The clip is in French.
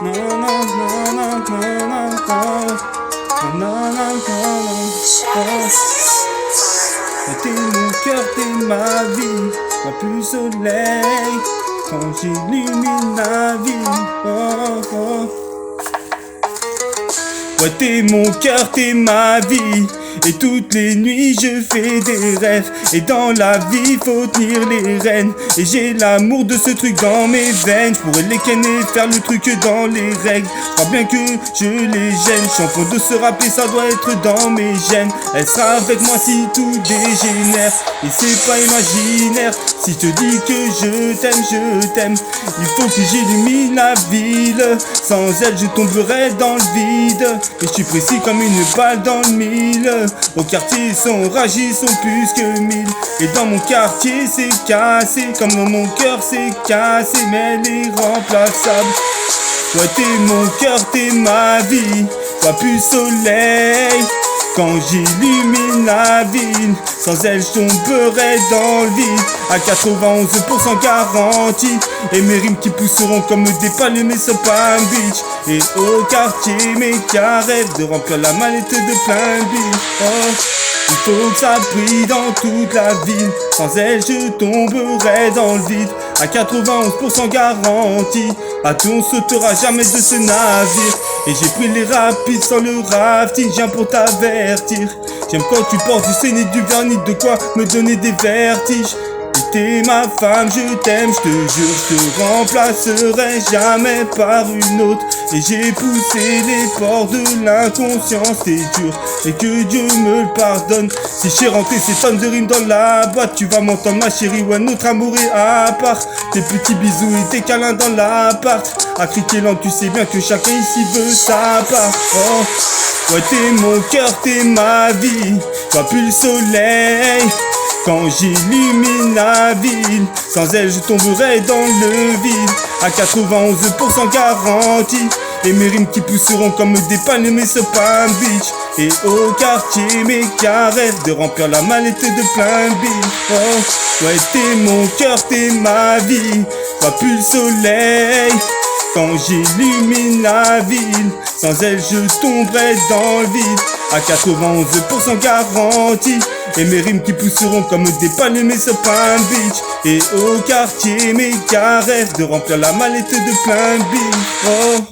Non, non, non, non, non, non, non. Non, non, non, non. T'es mon cœur, t'es ma vie, ma plus soleil, quand j'illumine la vie. Oh, oh. Ouais, t'es mon cœur, t'es ma vie. Et toutes les nuits je fais des rêves. Et dans la vie faut tenir les rênes. Et j'ai l'amour de ce truc dans mes veines. J'pourrais les kenner et faire le truc dans les règles. Crois bien que je les gêne. Champion de se rappeler, ça doit être dans mes gènes. Elle sera avec moi si tout dégénère. Et c'est pas imaginaire. Si je te dis que je t'aime. Il faut que j'illumine la ville. Sans elle je tomberai dans le vide. Et je suis précis comme une balle dans le mille. Au quartier ils sont enragés, ils sont plus que 1000. Et dans mon quartier c'est cassé, comme dans mon cœur c'est cassé, mais elle est remplaçable. Toi t'es mon cœur, t'es ma vie, toi plus soleil, quand j'illumine la ville. Sans elle je tomberai dans le vide, à 91% garantie. Et mes rimes qui pousseront comme des palmes mais sur Palm Beach. Et au quartier mes cas rêvent de remplir la mallette de plein de billes. Oh, il faut que ça brille dans toute la ville. Sans elle je tomberai dans le vide, à 91% garantie. À tout on sautera jamais de ce navire. Et j'ai pris les rapides sans le rafting, je viens pour t'avertir. J'aime quand tu portes du séné, du vernis, de quoi me donner des vertiges. Et t'es ma femme, je t'aime, je te jure, je te remplacerai jamais par une autre. Et j'ai poussé les portes de l'inconscience, c'est dur, et que Dieu me le pardonne. Si j'ai rentré ces tonnes de rimes dans la boîte, tu vas m'entendre ma chérie, ouais notre amour est à part. Tes petits bisous et tes câlins dans l'appart. À criquer lent, tu sais bien que chacun ici veut sa part. Oh, ouais t'es mon cœur, t'es ma vie, toi plus le soleil, quand j'illumine la ville. Sans elle je tomberai dans le vide, à 91% garantie. Et mes rimes qui pousseront comme des palmes sur Palm Beach. Et au quartier mes cas rêvent de remplir la mallette de plein de billes. Oh, ouais t'es mon cœur, t'es ma vie, toi plus le soleil, quand j'illumine la ville. Sans elle je tomberai dans le vide, à 91% garantie. Et mes rimes qui pousseront comme des palmes sur Palm Beach. Et au quartier mes cas rêvent de remplir la mallette de plein de billes. Oh.